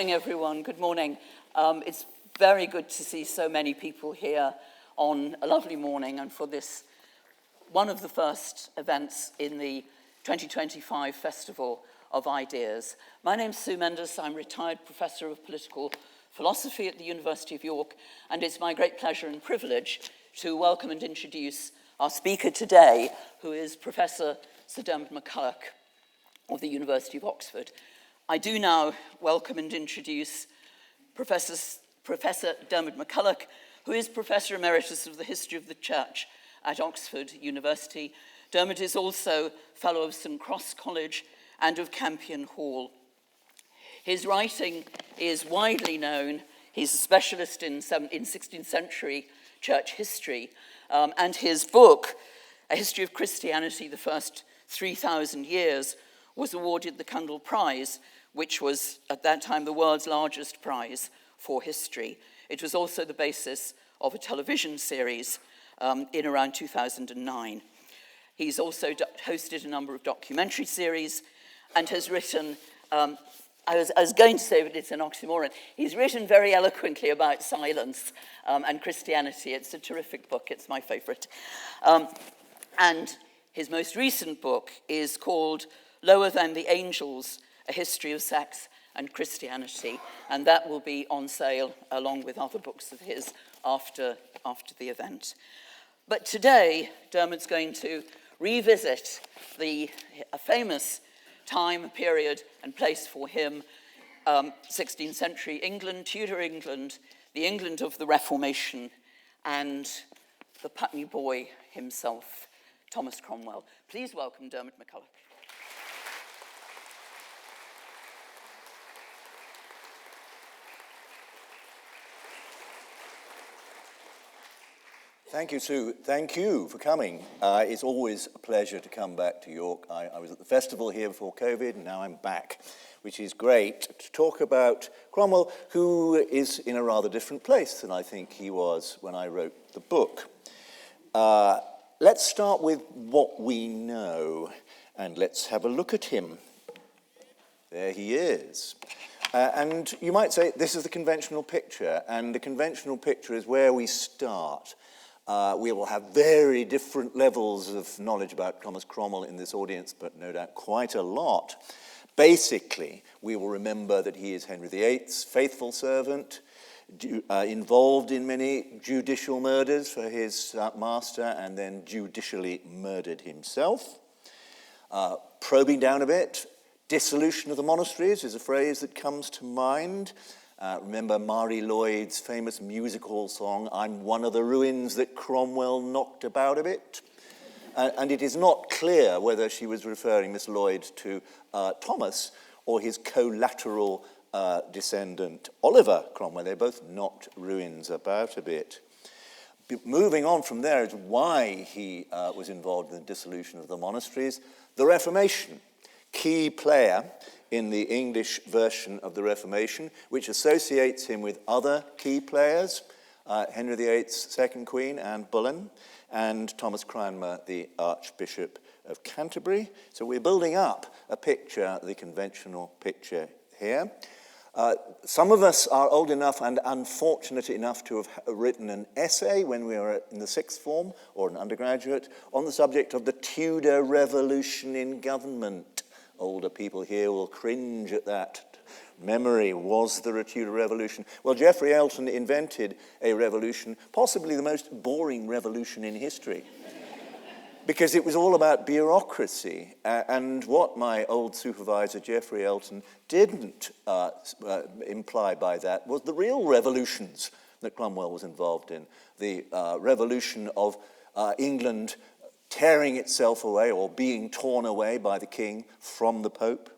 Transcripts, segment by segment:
morning, everyone. Good morning. It's very good to see so many people here on a lovely morning and for this, one of the first events in the 2025 Festival of Ideas. My name's Sue Mendes. I'm retired Professor of Political Philosophy at the University of York, and it's my great pleasure and privilege to welcome and introduce our speaker today, who is Professor Sir Diarmaid MacCulloch of the University of Oxford. I do now welcome and introduce Professor Diarmaid MacCulloch, who is Professor Emeritus of the History of the Church at Oxford University. Diarmaid is also Fellow of St Cross College and of Campion Hall. His writing is widely known. He's a specialist in 16th century church history, and his book, A History of Christianity, the First 3,000 Years, was awarded the Cundall Prize, which was at that time the world's largest prize for history. It was also the basis of a television series in around 2009. He's also hosted a number of documentary series and has written, I was going to say, but it's an oxymoron, he's written very eloquently about silence and Christianity. It's a terrific book, it's my favorite. And his most recent book is called Lower Than the Angels, A History of Sex and Christianity, and that will be on sale along with other books of his after the event. But today, Diarmaid's going to revisit a famous time, period, and place for him, 16th century England, Tudor England, the England of the Reformation, and the Putney boy himself, Thomas Cromwell. Please welcome Diarmaid MacCulloch. Thank you, Sue. Thank you for coming. It's always a pleasure to come back to York. I was at the festival here before COVID, and now I'm back, which is great, to talk about Cromwell, who is in a rather different place than I think he was when I wrote the book. Let's start with what we know, and let's have a look at him. There he is. And you might say this is the conventional picture, and the conventional picture is where we start. We will have very different levels of knowledge about Thomas Cromwell in this audience, but no doubt quite a lot. Basically, we will remember that he is Henry VIII's faithful servant, involved in many judicial murders for his master, and then judicially murdered himself. Probing down a bit, dissolution of the monasteries is a phrase that comes to mind. Remember Mary Lloyd's famous music hall song, I'm one of the ruins that Cromwell knocked about a bit. And it is not clear whether she was referring, Miss Lloyd, to Thomas or his collateral descendant, Oliver Cromwell. They both knocked ruins about a bit. Moving on from there is why he was involved in the dissolution of the monasteries. The Reformation, key player in the English version of the Reformation, which associates him with other key players, Henry VIII's second queen, Anne Boleyn, and Thomas Cranmer, the Archbishop of Canterbury. So we're building up a picture, the conventional picture here. Some of us are old enough and unfortunate enough to have written an essay when we were in the sixth form, or an undergraduate, on the subject of the Tudor Revolution in government. Older people here will cringe at that memory. Was there a Tudor Revolution? Well, Geoffrey Elton invented a revolution, possibly the most boring revolution in history, because it was all about bureaucracy. And what my old supervisor, Geoffrey Elton, didn't imply by that was the real revolutions that Cromwell was involved in. The revolution of England tearing itself away or being torn away by the king from the Pope.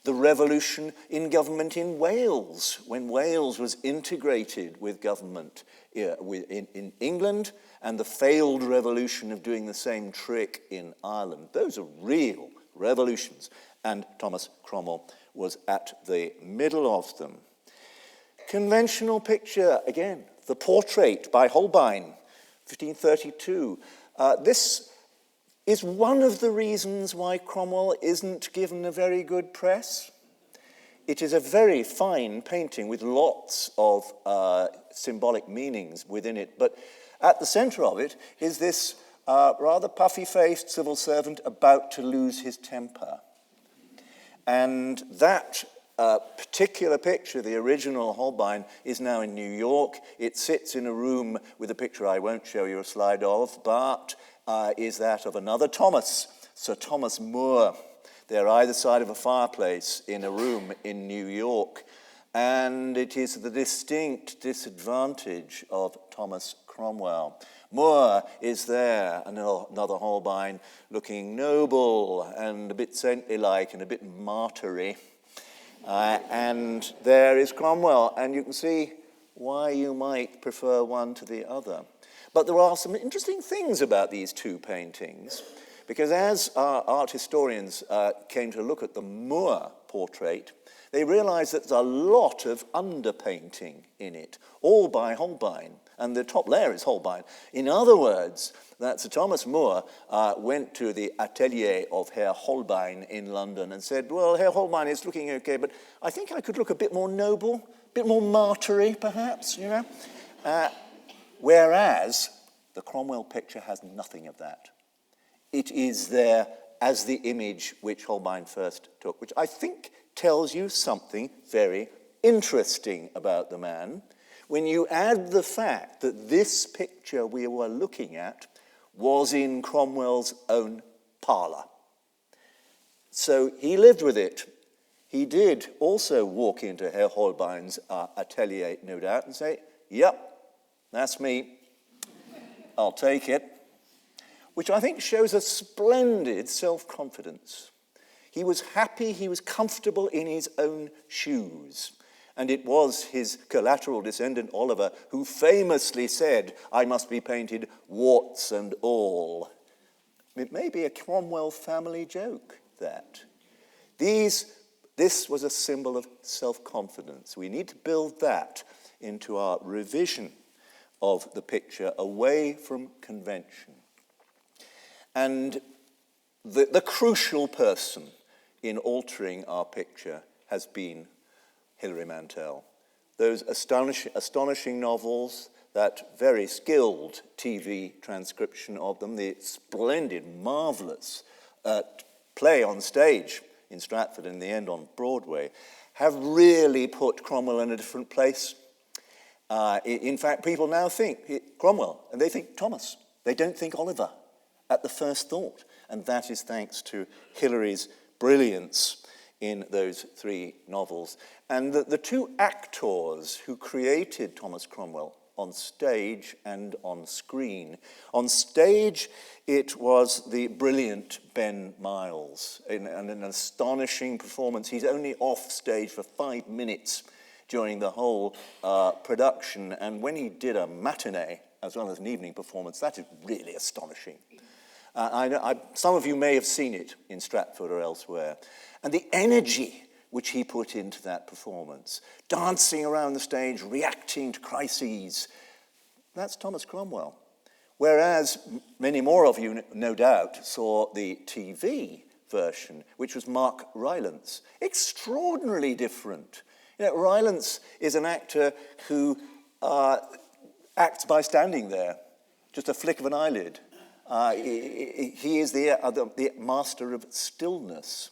The revolution in government in Wales, when Wales was integrated with government in England, and the failed revolution of doing the same trick in Ireland. Those are real revolutions, and Thomas Cromwell was at the middle of them. Conventional picture, again, the portrait by Holbein, 1532. This is one of the reasons why Cromwell isn't given a very good press. it is a very fine painting with lots of symbolic meanings within it, but at the center of it is this rather puffy-faced civil servant about to lose his temper. And that particular picture, the original Holbein, is now in New York. It sits in a room with a picture I won't show you a slide of, but is that of another Thomas, Sir Thomas More. They're either side of a fireplace in a room in New York. And it is the distinct disadvantage of Thomas Cromwell. More is there, another Holbein, looking noble and a bit saintly-like and a bit martyry. And there is Cromwell, and you can see why you might prefer one to the other. But there are some interesting things about these two paintings, because as art historians came to look at the Moore portrait, they realized that there's a lot of underpainting in it, all by Holbein, and the top layer is Holbein. In other words, that Sir Thomas More went to the atelier of Herr Holbein in London and said, well, Herr Holbein is looking okay, but I think I could look a bit more noble, a bit more martyry, perhaps, you know. Whereas the Cromwell picture has nothing of that. It is there as the image which Holbein first took, which I think tells you something very interesting about the man. When you add the fact that this picture we were looking at was in Cromwell's own parlour. So he lived with it. He did also walk into Herr Holbein's atelier, no doubt, and say, yep, that's me. I'll take it. Which I think shows a splendid self-confidence. He was happy, he was comfortable in his own shoes. And it was his collateral descendant, Oliver, who famously said, I must be painted warts and all. It may be a Cromwell family joke, that. This was a symbol of self-confidence. We need to build that into our revision of the picture away from convention. And the crucial person in altering our picture has been Hilary Mantel. Those astonishing novels, that very skilled TV transcription of them, the splendid, marvelous play on stage in Stratford and in the end on Broadway, have really put Cromwell in a different place. In fact, people now think Cromwell, and they think Thomas. They don't think Oliver at the first thought. And that is thanks to Hilary's brilliance in those three novels. And the two actors who created Thomas Cromwell on stage and on screen. On stage, it was the brilliant Ben Miles, in an astonishing performance. He's only off stage for 5 minutes during the whole production, and when he did a matinee as well as an evening performance, that is really astonishing. Some of you may have seen it in Stratford or elsewhere. And the energy which he put into that performance, dancing around the stage, reacting to crises, that's Thomas Cromwell. Whereas many more of you, no doubt, saw the TV version, which was Mark Rylance. Extraordinarily different. You know, Rylance is an actor who acts by standing there, just a flick of an eyelid. He is the master of stillness.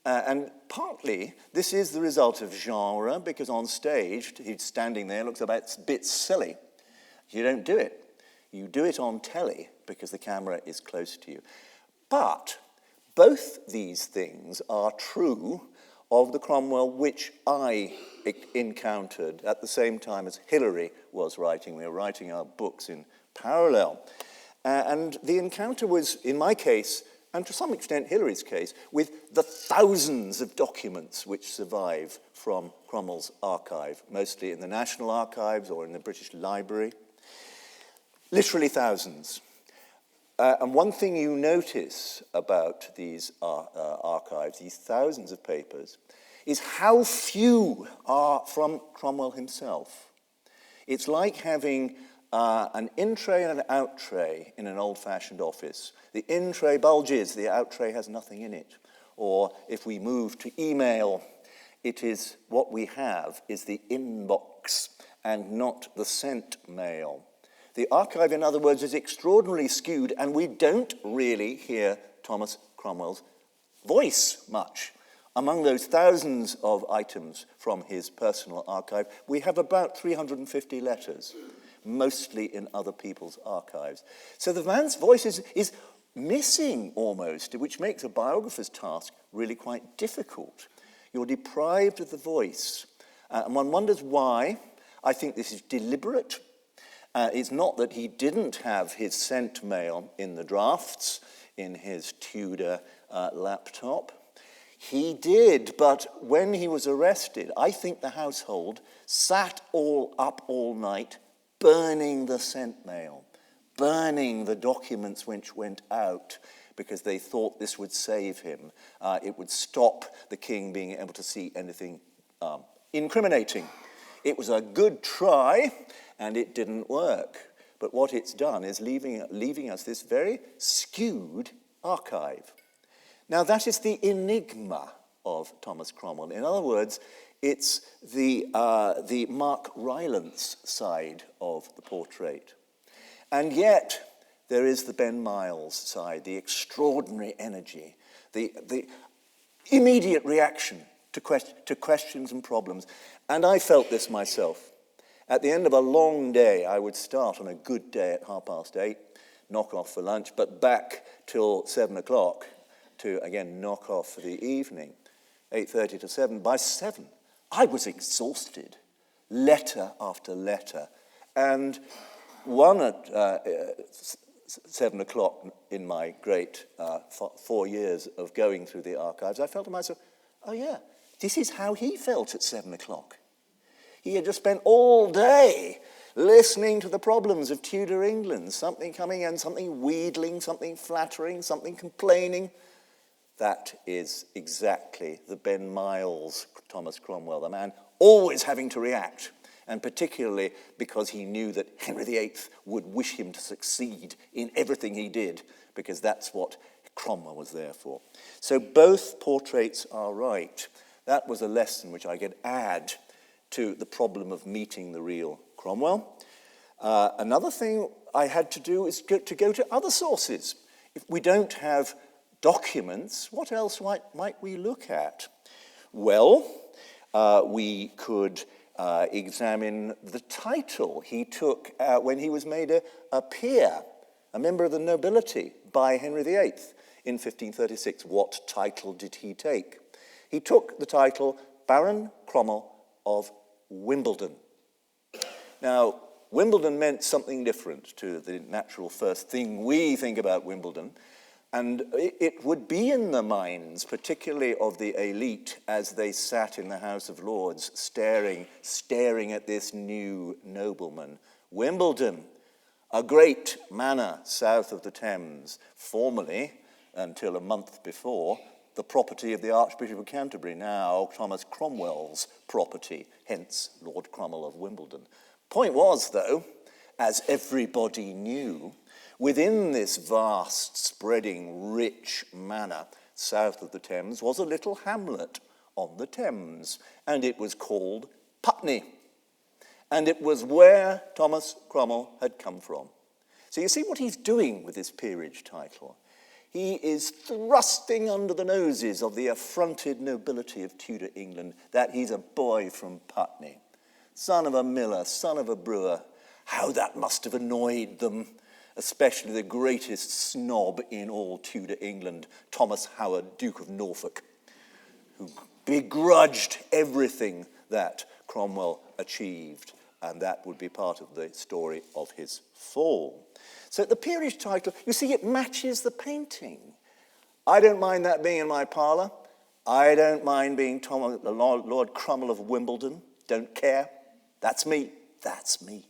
And partly, this is the result of genre, because on stage, he's standing there, looks a bit silly. You don't do it. You do it on telly, because the camera is close to you. But both these things are true of the Cromwell which I encountered at the same time as Hilary was writing. We were writing our books in parallel. And the encounter was, in my case, and to some extent Hilary's case, with the thousands of documents which survive from Cromwell's archive, mostly in the National Archives or in the British Library. Literally thousands. And one thing you notice about these archives, these thousands of papers, is how few are from Cromwell himself. It's like having an in-tray and an out-tray in an old-fashioned office. The in-tray bulges, the out-tray has nothing in it. Or if we move to email, it is what we have is the inbox and not the sent mail. The archive, in other words, is extraordinarily skewed, and we don't really hear Thomas Cromwell's voice much. Among those thousands of items from his personal archive, we have about 350 letters, mostly in other people's archives. So the man's voice is missing almost, which makes a biographer's task really quite difficult. You're deprived of the voice. And one wonders why. I think this is deliberate. It's not that he didn't have his sent mail in the drafts, in his Tudor laptop. He did, but when he was arrested, I think the household sat up all night burning the sent mail, burning the documents which went out, because they thought this would save him. It would stop the king being able to see anything incriminating. It was a good try, and it didn't work. But what it's done is leaving us this very skewed archive. Now, that is the enigma of Thomas Cromwell. In other words, it's the Mark Rylance side of the portrait. And yet, there is the Ben Miles side, the extraordinary energy, the immediate reaction to questions and problems. And I felt this myself. At the end of a long day, I would start on a good day at 8:30, knock off for lunch, but back till 7 o'clock to, again, knock off for the evening, 8:30 to 7. By 7, I was exhausted, letter after letter. And one at 7 o'clock in my great 4 years of going through the archives, I felt to myself, oh yeah, this is how he felt at 7 o'clock. He had just spent all day listening to the problems of Tudor England, something coming in, something wheedling, something flattering, something complaining. That is exactly the Ben Miles Thomas Cromwell, the man always having to react, and particularly because he knew that Henry VIII would wish him to succeed in everything he did, because that's what Cromwell was there for. So both portraits are right. That was a lesson which I could add to the problem of meeting the real Cromwell. Another thing I had to do is to go to other sources. If we don't have documents, what else might we look at? Well, we could examine the title he took when he was made a peer, a member of the nobility, by Henry VIII in 1536. What title did he take? He took the title Baron Cromwell of Wimbledon. Now, Wimbledon meant something different to the natural first thing we think about Wimbledon, and it would be in the minds, particularly of the elite, as they sat in the House of Lords, staring at this new nobleman. Wimbledon, a great manor south of the Thames, formerly, until a month before, the property of the Archbishop of Canterbury, now Thomas Cromwell's property, hence Lord Cromwell of Wimbledon. Point was, though, as everybody knew, within this vast, spreading, rich manor south of the Thames was a little hamlet on the Thames, and it was called Putney. And it was where Thomas Cromwell had come from. So you see what he's doing with this peerage title. He is thrusting under the noses of the affronted nobility of Tudor England that he's a boy from Putney, son of a miller, son of a brewer. How that must have annoyed them, especially the greatest snob in all Tudor England, Thomas Howard, Duke of Norfolk, who begrudged everything that Cromwell achieved, and that would be part of the story of his fall. So the peerage title, you see, it matches the painting. I don't mind that being in my parlour. I don't mind being Lord Cromwell of Wimbledon. Don't care. That's me. That's me.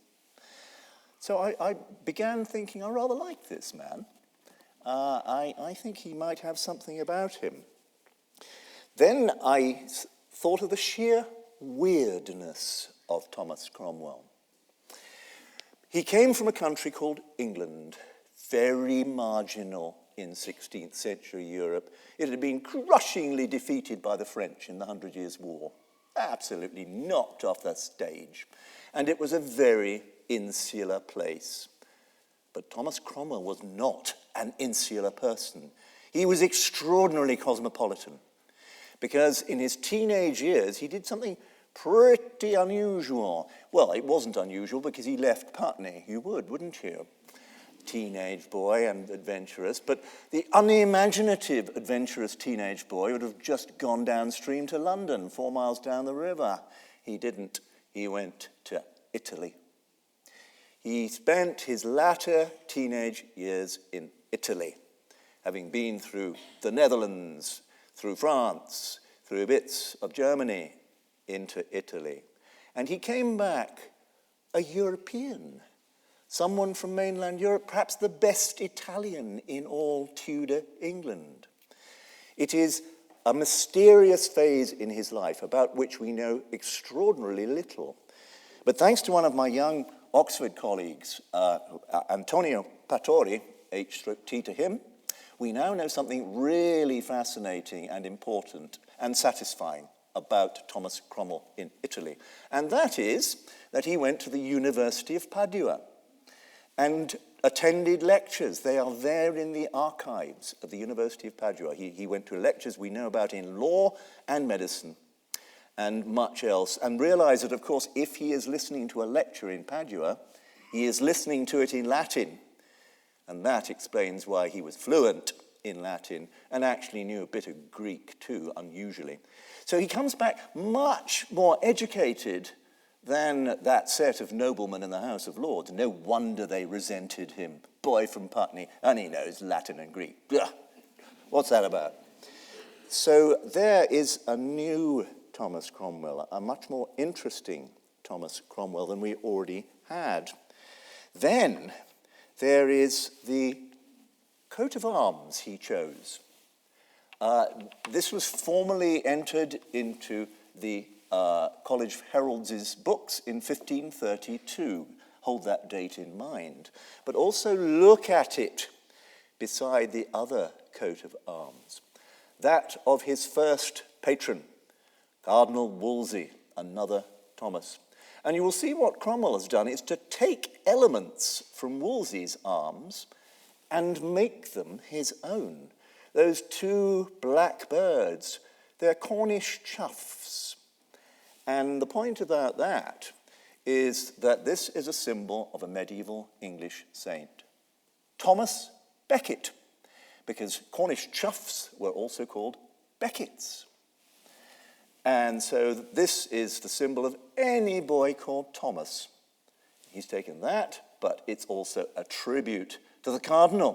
So I began thinking, I rather like this man. I think he might have something about him. Then I thought of the sheer weirdness of Thomas Cromwell. He came from a country called England, very marginal in 16th century Europe. It had been crushingly defeated by the French in the 100 Years' War. absolutely knocked off the stage. And it was a very insular place. But Thomas Cromwell was not an insular person. He was extraordinarily cosmopolitan, because in his teenage years, he did something pretty unusual. Well, it wasn't unusual because he left Putney. You would, wouldn't you? Teenage boy and adventurous, but the unimaginative adventurous teenage boy would have just gone downstream to London, 4 miles down the river. He didn't. He went to Italy. He spent his latter teenage years in Italy, having been through the Netherlands, through France, through bits of Germany, into Italy. And he came back a European, someone from mainland Europe, perhaps the best Italian in all Tudor England. It is a mysterious phase in his life about which we know extraordinarily little. But thanks to one of my young Oxford colleagues, Antonio Pattori, H/T to him, we now know something really fascinating and important and satisfying about Thomas Cromwell in Italy. And that is that he went to the University of Padua and attended lectures. They are there in the archives of the University of Padua. He went to lectures we know about in law and medicine and much else, and realized that, of course, if he is listening to a lecture in Padua, he is listening to it in Latin. And that explains why he was fluent in Latin and actually knew a bit of Greek too, unusually. So he comes back much more educated than that set of noblemen in the House of Lords. No wonder they resented him. Boy from Putney, and he knows Latin and Greek. Ugh. What's that about? So there is a new Thomas Cromwell, a much more interesting Thomas Cromwell than we already had. Then there is the coat of arms he chose. This was formally entered into the College of Heralds' books in 1532. Hold that date in mind. But also look at it beside the other coat of arms, that of his first patron, Cardinal Wolsey, another Thomas. And you will see what Cromwell has done is to take elements from Wolsey's arms and make them his own. Those two black birds, they're Cornish choughs. And the point about that is that this is a symbol of a medieval English saint, Thomas Becket, because Cornish choughs were also called Beckets. And so this is the symbol of any boy called Thomas. He's taken that, but it's also a tribute to the cardinal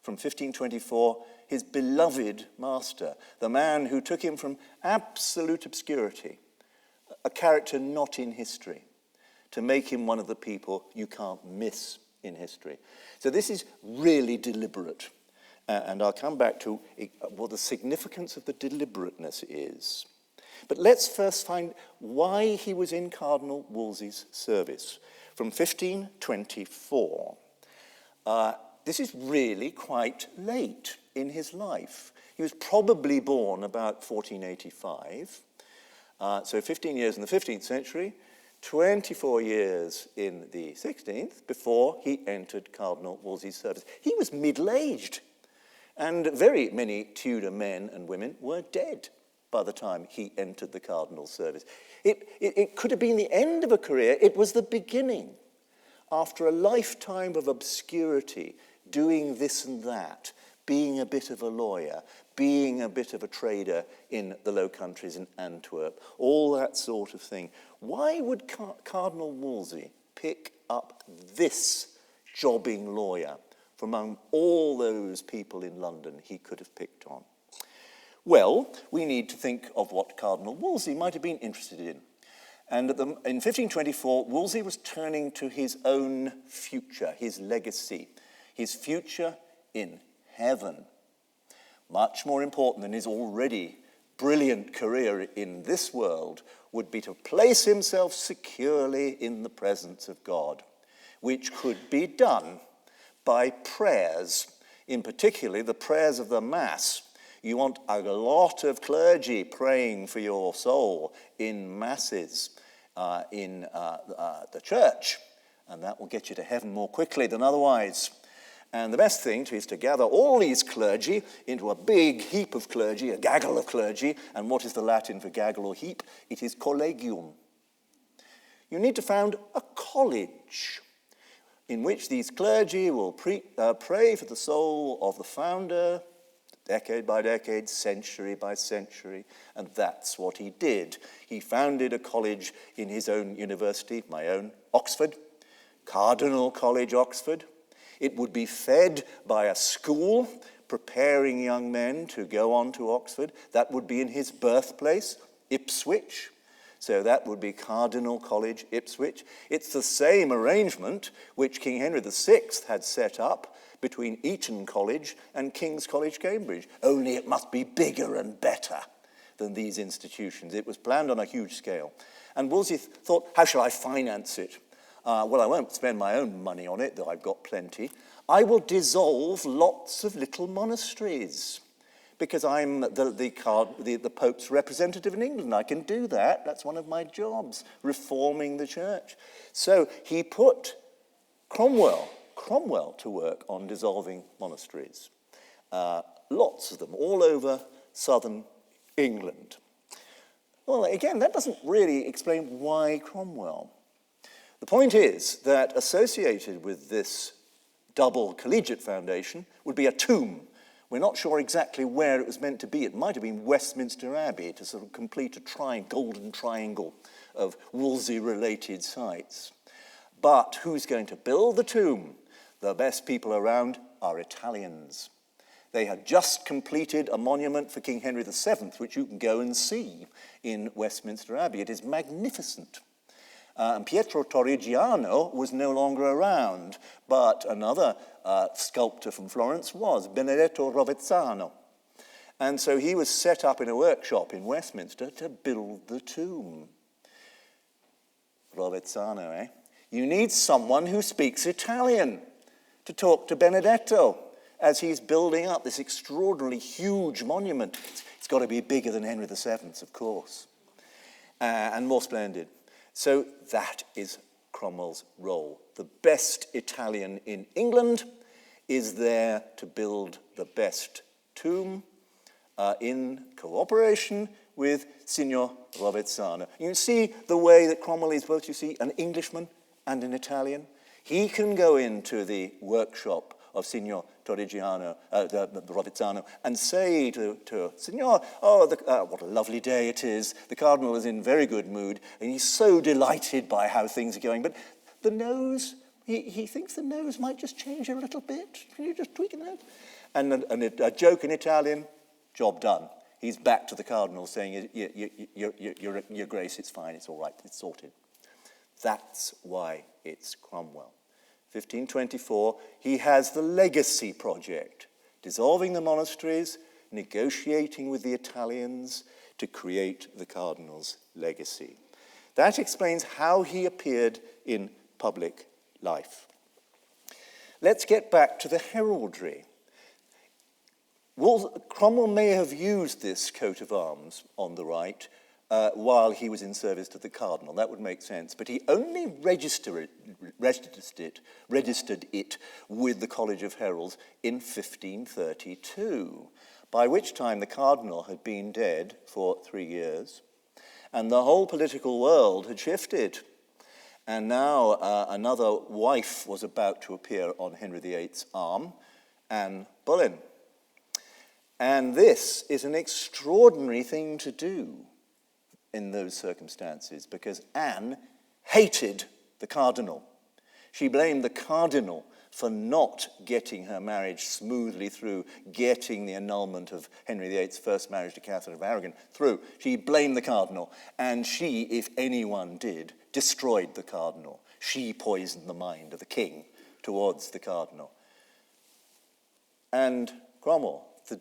from 1524, his beloved master, the man who took him from absolute obscurity, a character not in history, to make him one of the people you can't miss in history. So this is really deliberate. And I'll come back to what the significance of the deliberateness is. But let's first find why he was in Cardinal Wolsey's service. From 1524, this is really quite late in his life. He was probably born about 1485, so 15 years in the 15th century, 24 years in the 16th, before he entered Cardinal Wolsey's service. He was middle-aged, and very many Tudor men and women were dead by the time he entered the cardinal's service. It could have been the end of a career. It was the beginning. After a lifetime of obscurity, doing this and that, being a bit of a lawyer, being a bit of a trader in the Low Countries in Antwerp, all that sort of thing. Why would Cardinal Wolsey pick up this jobbing lawyer from among all those people in London he could have picked on? Well, we need to think of what Cardinal Wolsey might have been interested in. And in 1524, Wolsey was turning to his own future, his legacy, his future in heaven. Much more important than his already brilliant career in this world would be to place himself securely in the presence of God, which could be done by prayers, in particular the prayers of the Mass. You want a lot of clergy praying for your soul in masses in the church, and that will get you to heaven more quickly than otherwise. And the best thing is to gather all these clergy into a big heap of clergy, a gaggle of clergy. And what is the Latin for gaggle or heap? It is collegium. You need to found a college in which these clergy will pray for the soul of the founder, decade by decade, century by century, and that's what he did. He founded a college in his own university, my own, Oxford, Cardinal College, Oxford. It would be fed by a school preparing young men to go on to Oxford. That would be in his birthplace, Ipswich. So that would be Cardinal College, Ipswich. It's the same arrangement which King Henry VI had set up between Eton College and King's College, Cambridge. Only it must be bigger and better than these institutions. It was planned on a huge scale. And Wolsey thought, how shall I finance it? Well, I won't spend my own money on it, though I've got plenty. I will dissolve lots of little monasteries, because I'm the Pope's representative in England. I can do that. That's one of my jobs, reforming the church. So he put Cromwell to work on dissolving monasteries. Lots of them, all over southern England. Well, again, that doesn't really explain why Cromwell. The point is that associated with this double collegiate foundation would be a tomb. We're not sure exactly where it was meant to be. It might have been Westminster Abbey to sort of complete a golden triangle of Wolsey-related sites. But who's going to build the tomb? The best people around are Italians. They had just completed a monument for King Henry VII, which you can go and see in Westminster Abbey. It is magnificent. And Pietro Torrigiano was no longer around, but another sculptor from Florence was, Benedetto Rovezzano. And so he was set up in a workshop in Westminster to build the tomb. Rovezzano, eh? You need someone who speaks Italian to talk to Benedetto as he's building up this extraordinarily huge monument. It's got to be bigger than Henry VII's, of course, and more splendid. So that is Cromwell's role. The best Italian in England is there to build the best tomb in cooperation with Signor Rovezzano. You see the way that Cromwell is both, you see, an Englishman and an Italian. He can go into the workshop of Signor Torrigiano, Rovezzano, and say to Signor, what a lovely day it is. The Cardinal is in very good mood, and he's so delighted by how things are going. But the nose, he thinks the nose might just change a little bit. Can you just tweak it out? And a joke in Italian, job done. He's back to the Cardinal saying, Your Grace, it's fine, it's all right, it's sorted. That's why it's Cromwell. 1524, he has the legacy project, dissolving the monasteries, negotiating with the Italians to create the Cardinal's legacy. That explains how he appeared in public life. Let's get back to the heraldry. Cromwell may have used this coat of arms on the right while he was in service to the Cardinal. That would make sense. But he only registered it with the College of Heralds in 1532, by which time the Cardinal had been dead for 3 years, and the whole political world had shifted. And now another wife was about to appear on Henry VIII's arm, Anne Boleyn. And this is an extraordinary thing to do in those circumstances, because Anne hated the Cardinal. She blamed the Cardinal for not getting her marriage smoothly through, getting the annulment of Henry VIII's first marriage to Catherine of Aragon through. She blamed the Cardinal, and she, if anyone did, destroyed the Cardinal. She poisoned the mind of the king towards the Cardinal. And Cromwell, the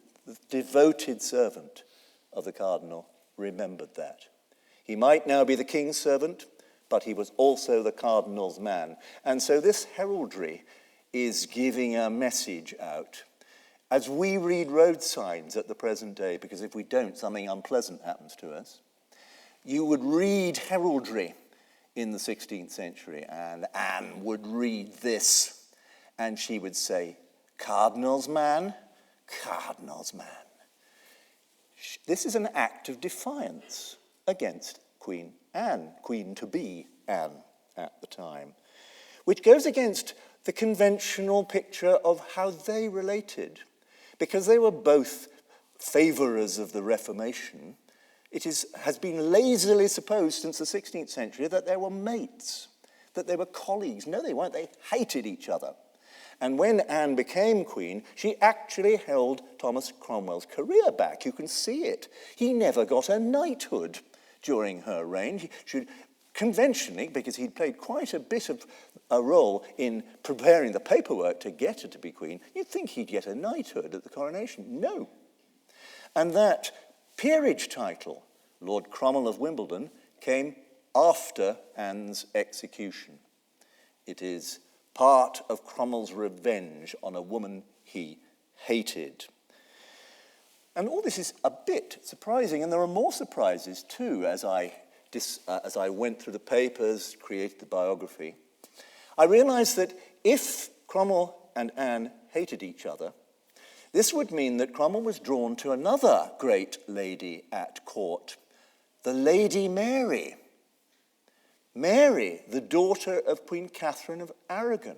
devoted servant of the Cardinal, remembered that. He might now be the king's servant, but he was also the Cardinal's man. And so this heraldry is giving a message out. as we read road signs at the present day, because if we don't, something unpleasant happens to us, you would read heraldry in the 16th century, and Anne would read this, and she would say, "Cardinal's man, Cardinal's man." This is an act of defiance against Queen Anne, Queen-to-be Anne at the time, which goes against the conventional picture of how they related. Because they were both favourers of the Reformation, has been lazily supposed since the 16th century that they were mates, that they were colleagues. No, they weren't. They hated each other. And when Anne became queen, she actually held Thomas Cromwell's career back. You can see it. He never got a knighthood during her reign. He should, conventionally, because he'd played quite a bit of a role in preparing the paperwork to get her to be queen, you'd think he'd get a knighthood at the coronation. No. And that peerage title, Lord Cromwell of Wimbledon, came after Anne's execution. It is part of Cromwell's revenge on a woman he hated. And all this is a bit surprising, and there are more surprises too as I went through the papers, created the biography. I realized that if Cromwell and Anne hated each other, this would mean that Cromwell was drawn to another great lady at court, the Lady Mary. Mary, the daughter of Queen Catherine of Aragon.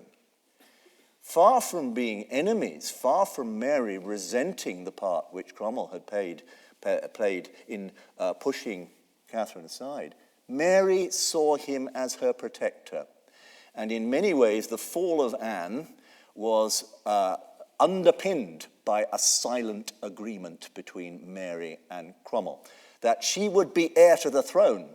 Far from being enemies, far from Mary resenting the part which Cromwell had played in pushing Catherine aside, Mary saw him as her protector. And in many ways, the fall of Anne was underpinned by a silent agreement between Mary and Cromwell, that she would be heir to the throne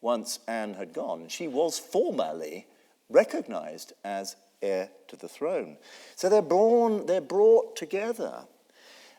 once Anne had gone. She was formally recognized as heir to the throne. So they're brought together.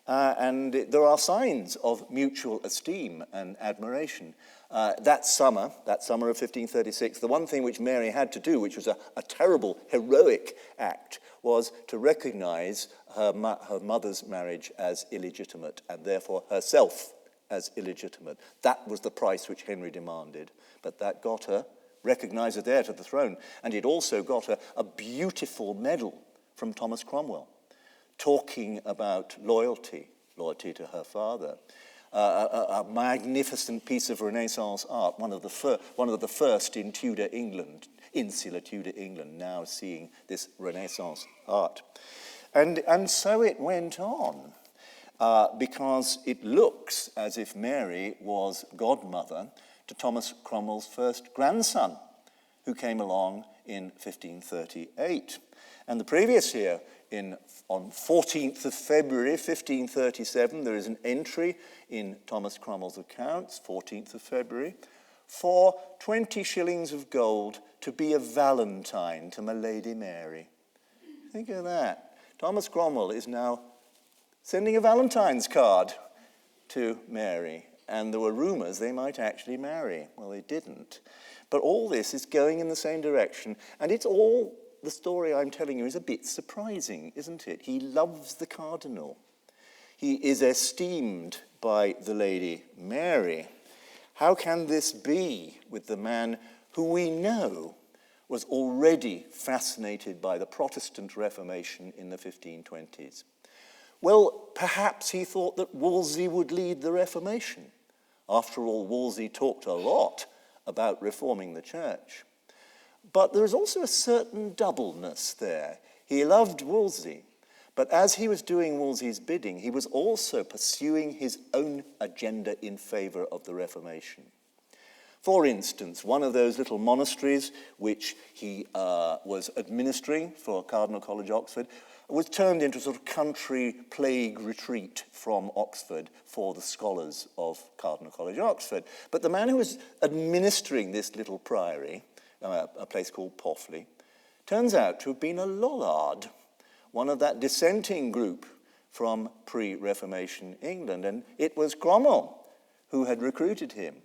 And there are signs of mutual esteem and admiration. That summer of 1536, the one thing which Mary had to do, which was a terrible, heroic act, was to recognize her mother's marriage as illegitimate, and therefore herself as illegitimate. That was the price which Henry demanded. But that got her recognized as heir to the throne. And it also got her a beautiful medal from Thomas Cromwell, talking about loyalty to her father. A magnificent piece of Renaissance art, one of the first in Tudor England, insular Tudor England, now seeing this Renaissance art. And so it went on, because it looks as if Mary was godmother to Thomas Cromwell's first grandson, who came along in 1538. And the previous year, on 14th of February 1537, there is an entry in Thomas Cromwell's accounts, 14th of February, for 20 shillings of gold to be a valentine to my Lady Mary. Think of that. Thomas Cromwell is now sending a Valentine's card to Mary. And there were rumours they might actually marry. Well, they didn't. But all this is going in the same direction. And it's all, the story I'm telling you is a bit surprising, isn't it? He loves the cardinal. He is esteemed by the Lady Mary. How can this be with the man who we know was already fascinated by the Protestant Reformation in the 1520s? Well, perhaps he thought that Wolsey would lead the Reformation. After all, Wolsey talked a lot about reforming the church. But there is also a certain doubleness there. He loved Wolsey, but as he was doing Wolsey's bidding, he was also pursuing his own agenda in favour of the Reformation. For instance, one of those little monasteries which he was administering for Cardinal College, Oxford, was turned into a sort of country plague retreat from Oxford for the scholars of Cardinal College, Oxford. But the man who was administering this little priory, a place called Pofley, turns out to have been a Lollard, one of that dissenting group from pre-Reformation England. And it was Cromwell who had recruited him.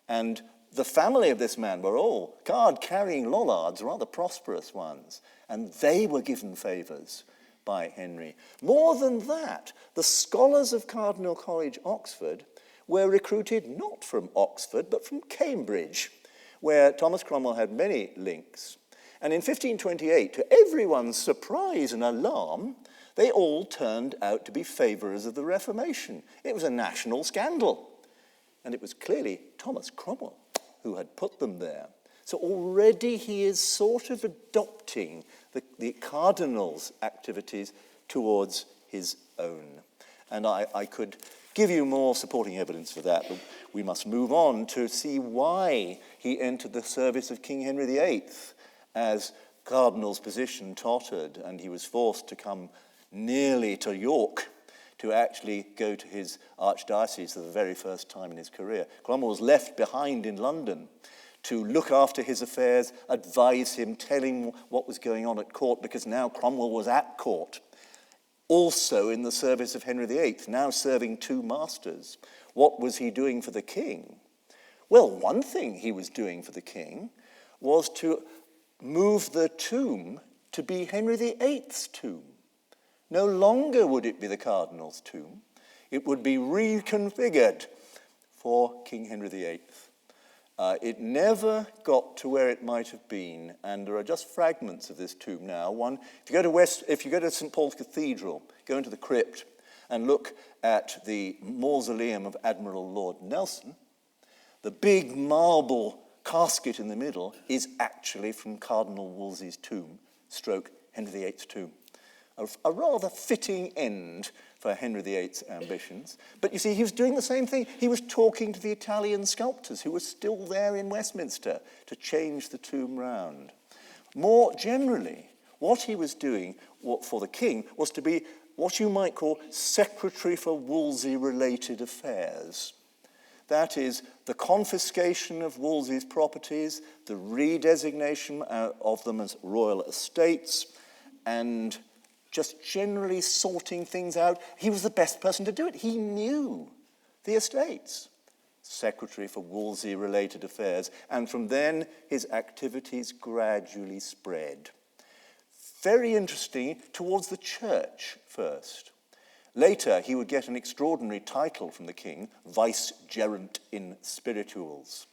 And the family of this man were all card-carrying Lollards, rather prosperous ones. And they were given favours by Henry. More than that, the scholars of Cardinal College, Oxford, were recruited not from Oxford, but from Cambridge, where Thomas Cromwell had many links. And in 1528, to everyone's surprise and alarm, they all turned out to be favourers of the Reformation. It was a national scandal. And it was clearly Thomas Cromwell who had put them there. So already he is sort of adopting the cardinal's activities towards his own. And I could give you more supporting evidence for that, but we must move on to see why he entered the service of King Henry VIII as cardinal's position tottered and he was forced to come nearly to York to actually go to his archdiocese for the very first time in his career. Cromwell was left behind in London to look after his affairs, advise him, tell him what was going on at court, because now Cromwell was at court, also in the service of Henry VIII, now serving two masters. What was he doing for the king? Well, one thing he was doing for the king was to move the tomb to be Henry VIII's tomb. No longer would it be the cardinal's tomb. It would be reconfigured for King Henry VIII. It never got to where it might have been, and there are just fragments of this tomb now. One, if you go to St. Paul's Cathedral, go into the crypt and look at the mausoleum of Admiral Lord Nelson, the big marble casket in the middle is actually from Cardinal Wolsey's tomb, stroke Henry VIII's tomb. A rather fitting end for Henry VIII's ambitions. But you see, he was doing the same thing. He was talking to the Italian sculptors who were still there in Westminster to change the tomb round. More generally, what he was doing for the king was to be what you might call secretary for Wolsey-related affairs. That is, the confiscation of Wolsey's properties, the redesignation of them as royal estates, and just generally sorting things out. He was the best person to do it. He knew the estates. Secretary for Wolsey-related affairs. And from then, his activities gradually spread. Very interesting, towards the church first. Later, he would get an extraordinary title from the king, vicegerent in spirituals,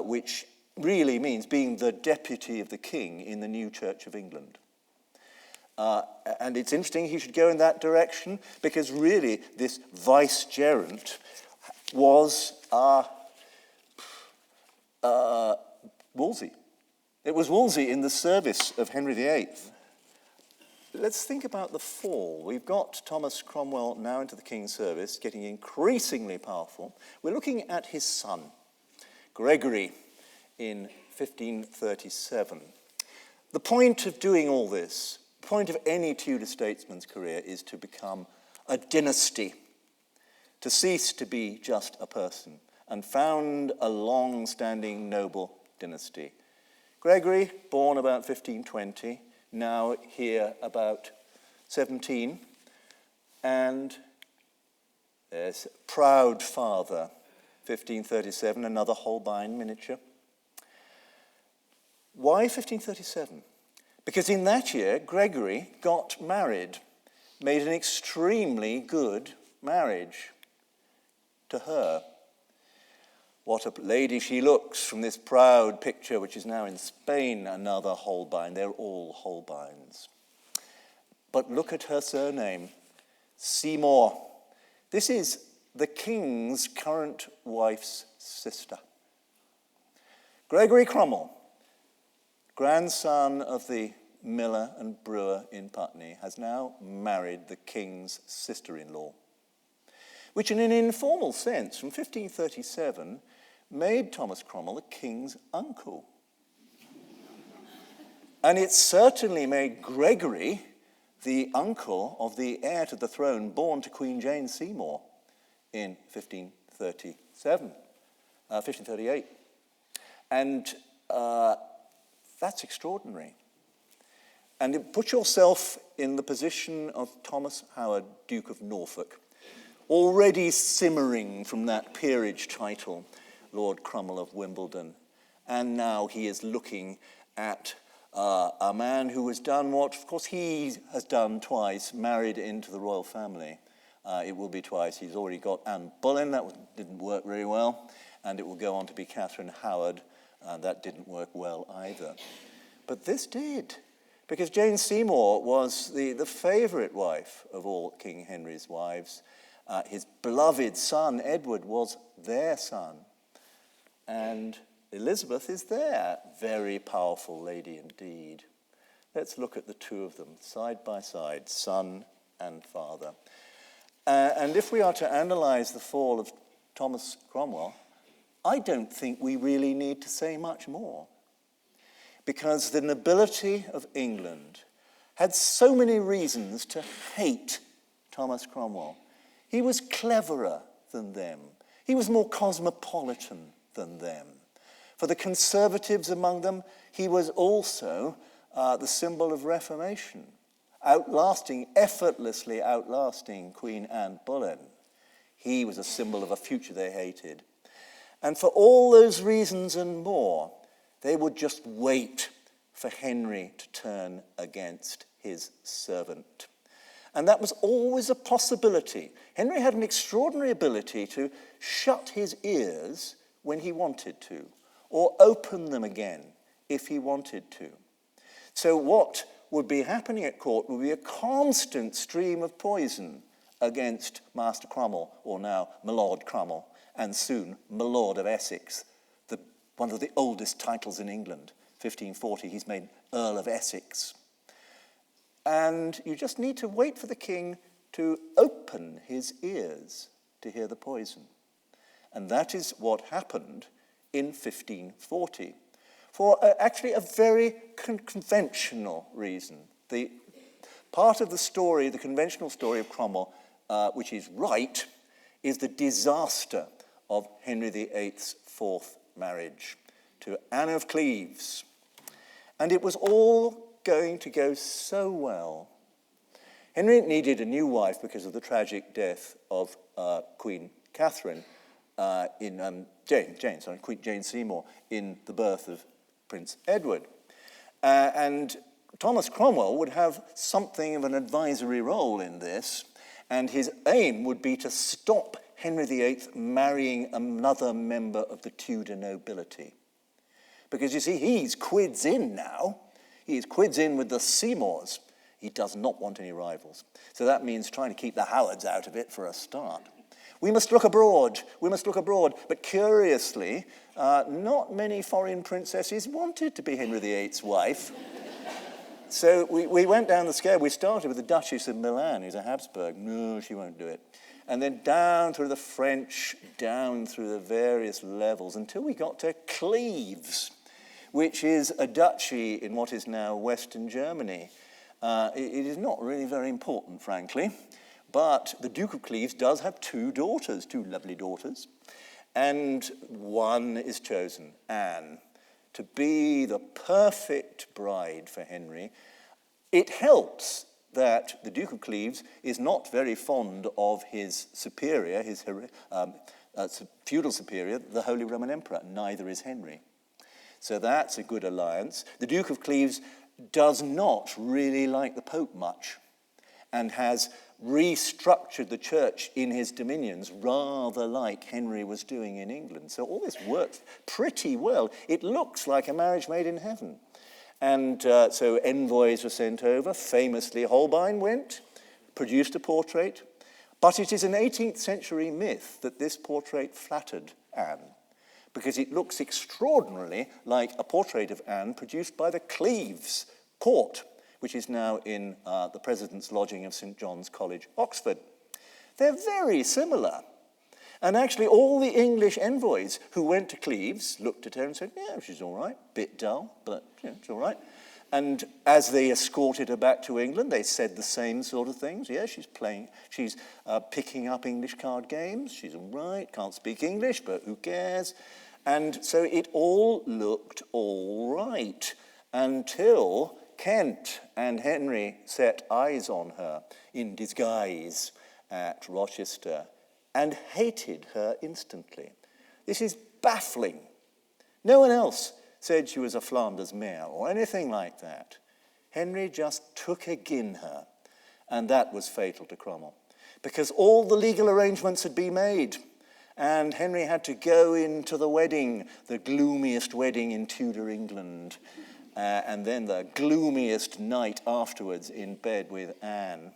which really means being the deputy of the king in the new Church of England. And it's interesting he should go in that direction, because really this vicegerent was Wolsey. It was Wolsey in the service of Henry VIII. Let's think about the fall. We've got Thomas Cromwell now into the king's service, getting increasingly powerful. We're looking at his son, Gregory, in 1537. The point of doing all this, the point of any Tudor statesman's career, is to become a dynasty, to cease to be just a person, and found a long-standing noble dynasty. Gregory, born about 1520, now here about 17, and there's proud father, 1537, another Holbein miniature. Why 1537? Because in that year, Gregory got married, made an extremely good marriage to her. What a lady she looks from this proud picture, which is now in Spain, another Holbein. They're all Holbeins. But look at her surname, Seymour. This is the king's current wife's sister. Gregory Cromwell, grandson of the miller and brewer in Putney, has now married the king's sister-in-law, which in an informal sense, from 1537, made Thomas Cromwell the king's uncle. And it certainly made Gregory the uncle of the heir to the throne born to Queen Jane Seymour in 1538. And that's extraordinary. And put yourself in the position of Thomas Howard, Duke of Norfolk, already simmering from that peerage title, Lord Cromwell of Wimbledon. And now he is looking at a a man who has done what, of course, he has done twice, married into the royal family. It will be twice. He's already got Anne Boleyn. That didn't work very well. And it will go on to be Catherine Howard. That didn't work well either. But this did, because Jane Seymour was the favourite wife of all King Henry's wives. His beloved son, Edward, was their son. And Elizabeth is their very powerful lady indeed. Let's look at the two of them, side by side, son and father. And if we are to analyse the fall of Thomas Cromwell, I don't think we really need to say much more. Because the nobility of England had so many reasons to hate Thomas Cromwell. He was cleverer than them. He was more cosmopolitan than them. For the conservatives among them, he was also the symbol of reformation, effortlessly outlasting Queen Anne Boleyn. He was a symbol of a future they hated. And for all those reasons and more, they would just wait for Henry to turn against his servant. And that was always a possibility. Henry had an extraordinary ability to shut his ears when he wanted to, or open them again if he wanted to. So what would be happening at court would be a constant stream of poison against Master Cromwell, or now my Lord Cromwell, and soon my Lord of Essex, one of the oldest titles in England. 1540, he's made Earl of Essex. And you just need to wait for the king to open his ears to hear the poison. And that is what happened in 1540. For actually a very conventional reason. The part of the story, the conventional story of Cromwell, which is right, is the disaster of Henry VIII's fourth marriage to Anne of Cleves. And it was all going to go so well. Henry needed a new wife because of the tragic death of Queen Catherine Queen Jane Seymour in the birth of Prince Edward. And Thomas Cromwell would have something of an advisory role in this, and his aim would be to stop Henry VIII marrying another member of the Tudor nobility. Because you see, he's quids in now. He's quids in with the Seymours. He does not want any rivals. So that means trying to keep the Howards out of it for a start. We must look abroad. But curiously, not many foreign princesses wanted to be Henry VIII's wife. So we went down the scale. We started with the Duchess of Milan, who's a Habsburg. No, she won't do it. And then down through the French, down through the various levels, until we got to Cleves, which is a duchy in what is now Western Germany. It is not really very important, frankly, but the Duke of Cleves does have two lovely daughters, and one is chosen, Anne, to be the perfect bride for Henry. It helps that the Duke of Cleves is not very fond of his superior, his feudal superior, the Holy Roman Emperor. Neither is Henry. So that's a good alliance. The Duke of Cleves does not really like the Pope much and has restructured the church in his dominions rather like Henry was doing in England. So all this works pretty well. It looks like a marriage made in heaven. And so envoys were sent over. Famously, Holbein went, produced a portrait. But it is an 18th century myth that this portrait flattered Anne, because it looks extraordinarily like a portrait of Anne produced by the Cleves court, which is now in the President's Lodging of St. John's College, Oxford. They're very similar. And actually all the English envoys who went to Cleves looked at her and said, yeah, she's all right, bit dull, but it's all right. And as they escorted her back to England, they said the same sort of things. Yeah, she's picking up English card games, she's all right, can't speak English, but who cares? And so it all looked all right until Kent and Henry set eyes on her in disguise at Rochester and hated her instantly. This is baffling. No one else said she was a Flanders mare or anything like that. Henry just took again her, and that was fatal to Cromwell, because all the legal arrangements had been made, and Henry had to go into the wedding, the gloomiest wedding in Tudor England, and then the gloomiest night afterwards in bed with Anne.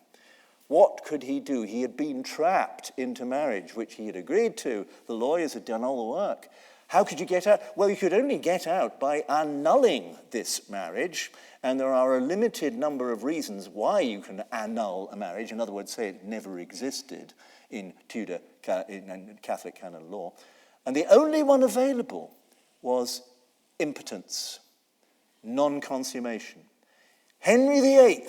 What could he do? He had been trapped into marriage, which he had agreed to. The lawyers had done all the work. How could you get out? Well, you could only get out by annulling this marriage, and there are a limited number of reasons why you can annul a marriage. In other words, say it never existed in Catholic canon law. And the only one available was impotence, non-consummation. Henry VIII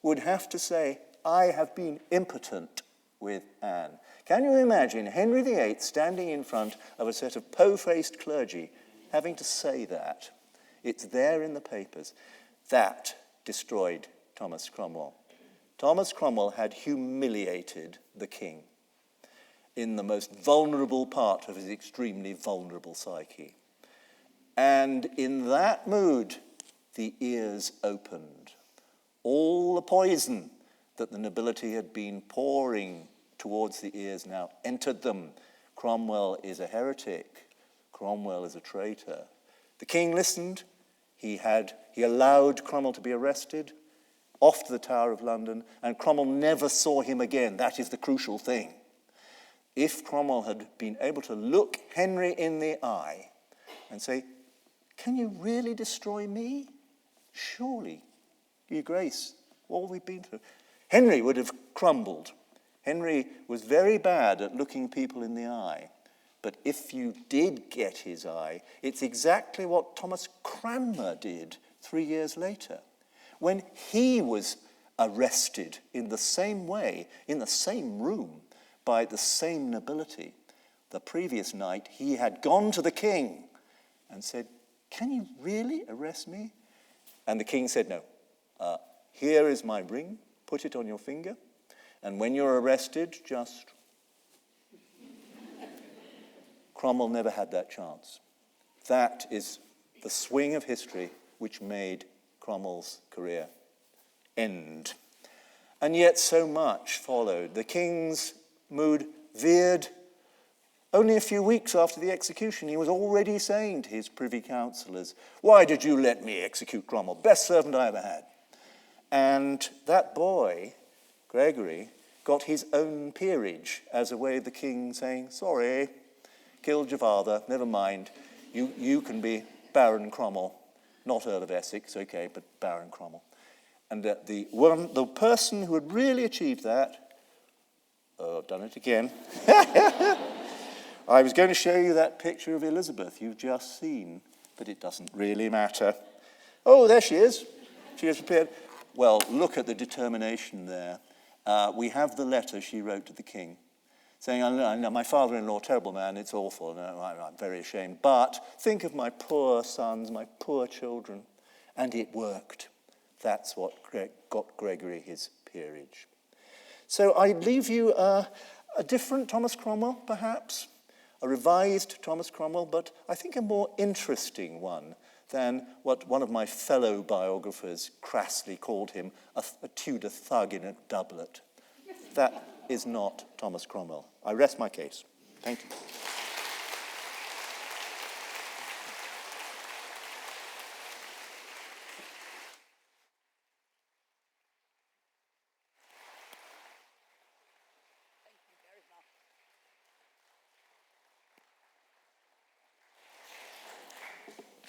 would have to say, I have been impotent with Anne. Can you imagine Henry VIII standing in front of a set of po-faced clergy having to say that? It's there in the papers. That destroyed Thomas Cromwell. Thomas Cromwell had humiliated the king in the most vulnerable part of his extremely vulnerable psyche. And in that mood, the ears opened. All the poison that the nobility had been pouring towards the ears now entered them. Cromwell is a heretic. Cromwell is a traitor. The king listened. He allowed Cromwell to be arrested, off to the Tower of London, and Cromwell never saw him again. That is the crucial thing. If Cromwell had been able to look Henry in the eye and say, can you really destroy me? Surely, your grace, all we've been through. Henry would have crumbled. Henry was very bad at looking people in the eye. But if you did get his eye, it's exactly what Thomas Cromwell did 3 years later, when he was arrested in the same way, in the same room, by the same nobility. The previous night, he had gone to the king and said, can you really arrest me? And the king said, no. Here is my ring. Put it on your finger. And when you're arrested, just... Cromwell never had that chance. That is the swing of history which made Cromwell's career end. And yet so much followed. The king's mood veered. Only a few weeks after the execution, he was already saying to his privy councillors, why did you let me execute Cromwell? Best servant I ever had. And that boy, Gregory, got his own peerage as a way of the king saying, sorry, killed your father, never mind. You can be Baron Cromwell, not Earl of Essex, okay, but Baron Cromwell. And the person who had really achieved that, oh, I've done it again. I was going to show you that picture of Elizabeth you've just seen, but it doesn't really matter. Oh, there she is. She has appeared. Well, look at the determination there. We have the letter she wrote to the king, saying, I know my father-in-law, terrible man, it's awful, I'm very ashamed, but think of my poor sons, my poor children. And it worked. That's what got Gregory his peerage. So I leave you a different Thomas Cromwell, perhaps, a revised Thomas Cromwell, but I think a more interesting one than what one of my fellow biographers crassly called him, a Tudor thug in a doublet. That is not Thomas Cromwell. I rest my case. Thank you.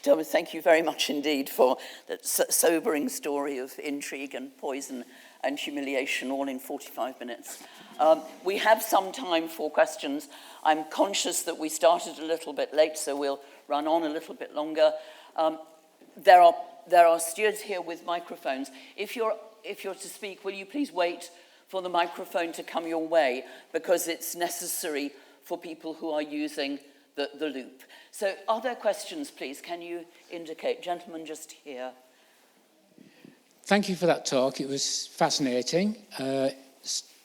Thomas, thank you very much indeed for that sobering story of intrigue and poison and humiliation all in 45 minutes. We have some time for questions. I'm conscious that we started a little bit late, so we'll run on a little bit longer. There are stewards here with microphones. If you're to speak, will you please wait for the microphone to come your way, because it's necessary for people who are using the loop. So are there questions, please? Can you indicate? Gentleman just here. Thank you for that talk. It was fascinating.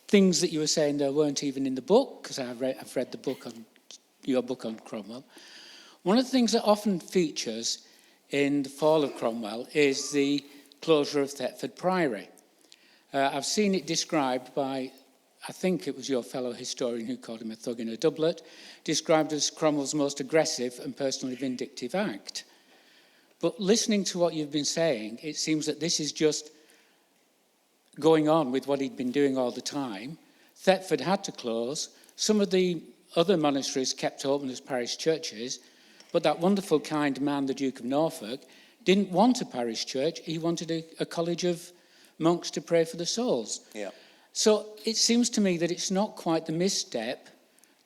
Things that you were saying there weren't even in the book, because I've read your book on Cromwell. One of the things that often features in the fall of Cromwell is the closure of Thetford Priory. I've seen it described by, I think it was your fellow historian who called him a thug in a doublet, described as Cromwell's most aggressive and personally vindictive act. But listening to what you've been saying, it seems that this is just going on with what he'd been doing all the time. Thetford had to close. Some of the other monasteries kept open as parish churches, but that wonderful kind man, the Duke of Norfolk, didn't want a parish church. He wanted a college of monks to pray for the souls. Yeah. So it seems to me that it's not quite the misstep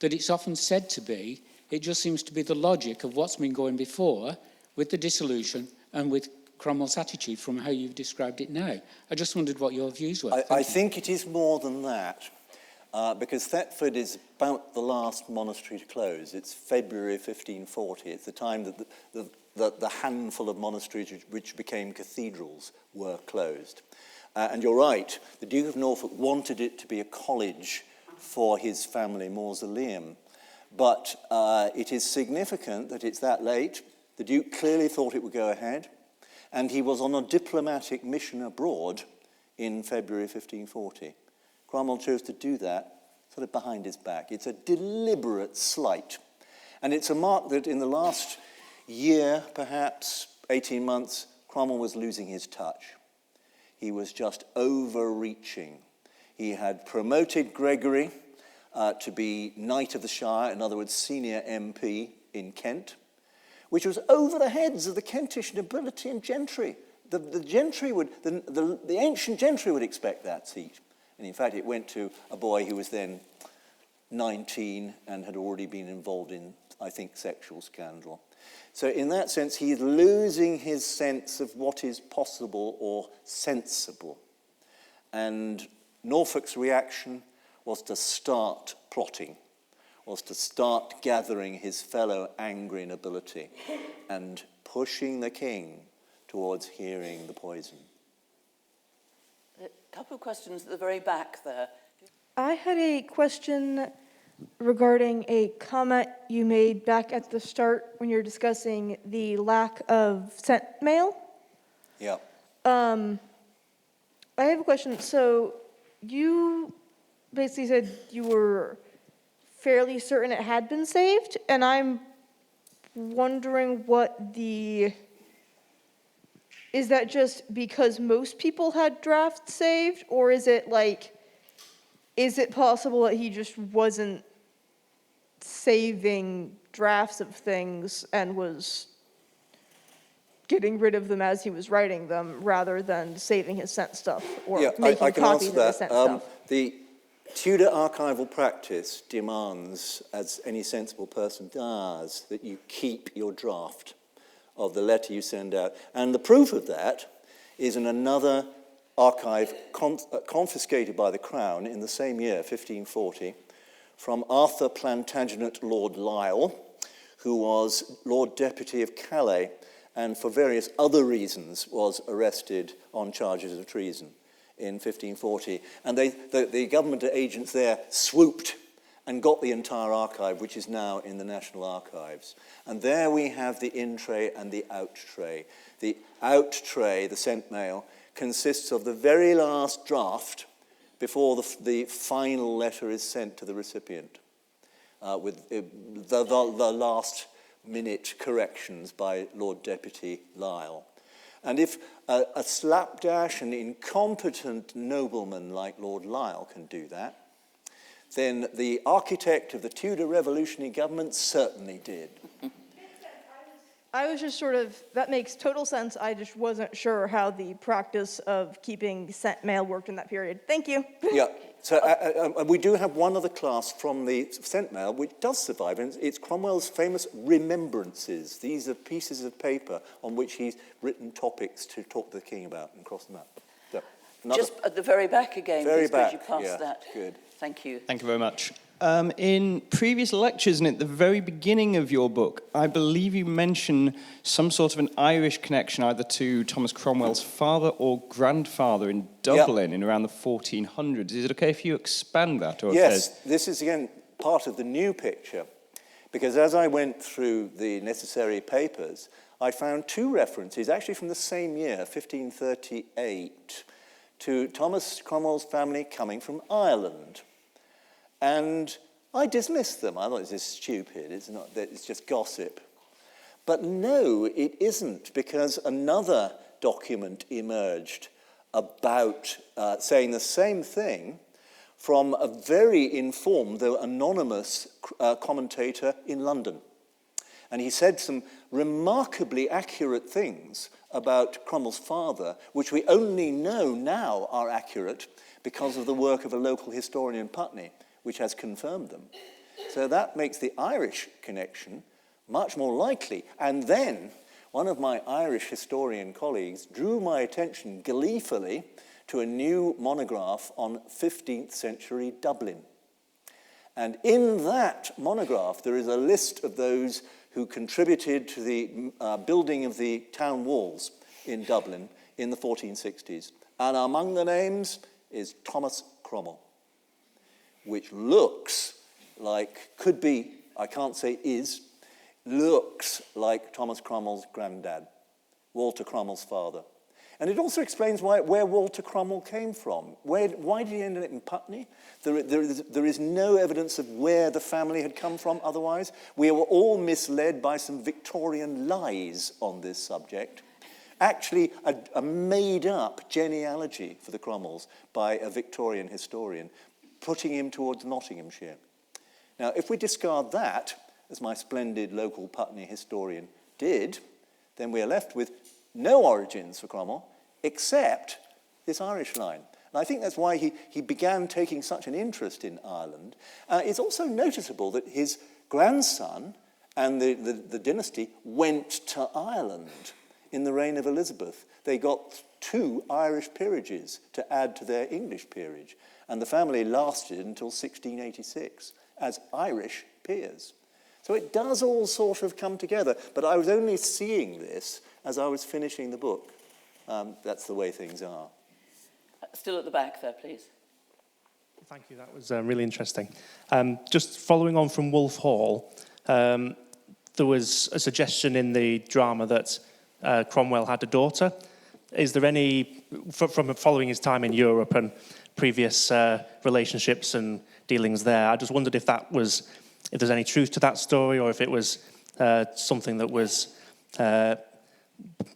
that it's often said to be. It just seems to be the logic of what's been going before with the dissolution and with Cromwell's attitude from how you've described it now. I just wondered what your views were. I think it is more than that, because Thetford is about the last monastery to close. It's February 1540. It's the time that the handful of monasteries which became cathedrals were closed. And you're right, the Duke of Norfolk wanted it to be a college for his family mausoleum. But it is significant that it's that late. The Duke clearly thought it would go ahead. And he was on a diplomatic mission abroad in February 1540. Cromwell chose to do that sort of behind his back. It's a deliberate slight. And it's a mark that in the last year, perhaps 18 months, Cromwell was losing his touch. He was just overreaching. He had promoted Gregory to be Knight of the Shire, in other words, senior MP in Kent, which was over the heads of the Kentish nobility and gentry. The gentry would, the ancient gentry would expect that seat. And in fact, it went to a boy who was then 19 and had already been involved in, I think, sexual scandal. So in that sense, he's losing his sense of what is possible or sensible. And Norfolk's reaction was to start plotting, was to start gathering his fellow angry nobility and pushing the king towards hearing the poison. A couple of questions at the very back there. I had a question regarding a comment you made back at the start when you were discussing the lack of sent mail. Yeah. I have a question. So you basically said you were fairly certain it had been saved, and I'm wondering is that just because most people had drafts saved, or is it possible that he just wasn't saving drafts of things and was getting rid of them as he was writing them rather than saving his sent stuff or making I can copies answer of his sent stuff? The Tudor archival practice demands, as any sensible person does, that you keep your draft of the letter you send out. And the proof of that is in another archive confiscated by the Crown in the same year, 1540, from Arthur Plantagenet Lord Lisle, who was Lord Deputy of Calais and for various other reasons was arrested on charges of treason in 1540. And the government agents there swooped and got the entire archive, which is now in the National Archives. And there we have the in tray and the out tray. The out tray, the sent mail, consists of the very last draft before the final letter is sent to the recipient, with the last minute corrections by Lord Deputy Lisle. And if a slapdash and incompetent nobleman like Lord Lisle can do that, then the architect of the Tudor revolutionary government certainly did. I was just that makes total sense. I just wasn't sure how the practice of keeping sent mail worked in that period. Thank you. Yeah, so we do have one other class from the sent mail which does survive, and it's Cromwell's famous remembrances. These are pieces of paper on which he's written topics to talk to the king about and cross them out. So, just at the very back again, very please, back, could you pass yeah, that? good. Thank you. Thank you very much. In previous lectures and at the very beginning of your book, I believe you mention some sort of an Irish connection either to Thomas Cromwell's father or grandfather in Dublin in around the 1400s. Is it okay if you expand that? Or Yes, this is again part of the new picture, because as I went through the necessary papers, I found two references, actually from the same year, 1538, to Thomas Cromwell's family coming from Ireland. And I dismissed them. I thought, this is stupid. It's just gossip. But no, it isn't, because another document emerged about saying the same thing from a very informed, though anonymous, commentator in London. And he said some remarkably accurate things about Cromwell's father, which we only know now are accurate because of the work of a local historian in Putney, which has confirmed them. So that makes the Irish connection much more likely. And then one of my Irish historian colleagues drew my attention gleefully to a new monograph on 15th century Dublin. And in that monograph, there is a list of those who contributed to the building of the town walls in Dublin in the 1460s. And among the names is Thomas Cromwell, which looks like, could be, I can't say is, looks like Thomas Cromwell's granddad, Walter Cromwell's father. And it also explains where Walter Cromwell came from. Why did he end up in Putney? There is no evidence of where the family had come from otherwise. We were all misled by some Victorian lies on this subject. Actually, a made-up genealogy for the Cromwells by a Victorian historian, putting him towards Nottinghamshire. Now, if we discard that, as my splendid local Putney historian did, then we are left with no origins for Cromwell, except this Irish line. And I think that's why he began taking such an interest in Ireland. It's also noticeable that his grandson and the dynasty went to Ireland in the reign of Elizabeth. They got 2 Irish peerages to add to their English peerage, and the family lasted until 1686 as Irish peers. So it does all sort of come together, but I was only seeing this as I was finishing the book. That's the way things are. Still at the back there, please. Thank you, that was really interesting. Just following on from Wolf Hall, there was a suggestion in the drama that Cromwell had a daughter. Is there any, from following his time in Europe and previous relationships and dealings there, I just wondered if there's any truth to that story, or if it was something that was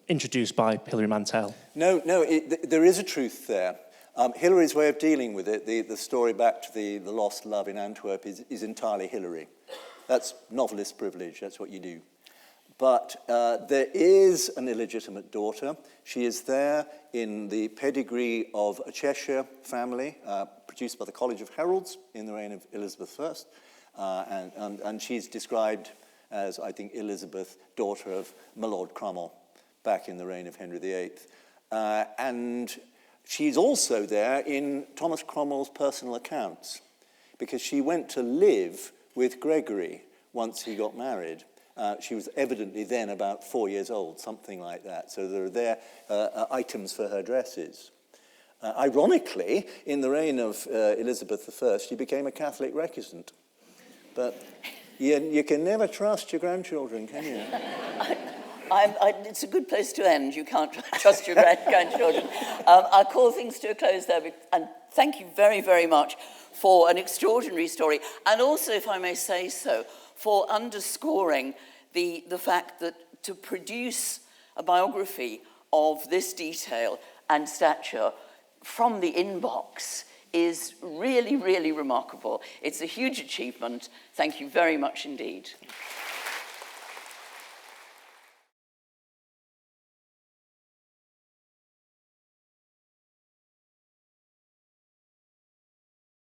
introduced by Hilary Mantel? No, there is a truth there. Hilary's way of dealing with it, the story back to the lost love in Antwerp, is entirely Hilary. That's novelist privilege, that's what you do. But there is an illegitimate daughter. She is there in the pedigree of a Cheshire family, produced by the College of Heralds in the reign of Elizabeth I. And she's described as, I think, Elizabeth, daughter of my Lord Cromwell, back in the reign of Henry VIII. And she's also there in Thomas Cromwell's personal accounts, because she went to live with Gregory once he got married. She was evidently then about 4 years old, something like that. So there are there items for her dresses. Ironically, in the reign of Elizabeth I, she became a Catholic recusant. But you can never trust your grandchildren, can you? It's a good place to end. You can't trust your grandchildren. I'll call things to a close there. And thank you very, very much for an extraordinary story. And also, if I may say so, for underscoring the fact that to produce a biography of this detail and stature from the inbox is really, really remarkable. It's a huge achievement. Thank you very much indeed.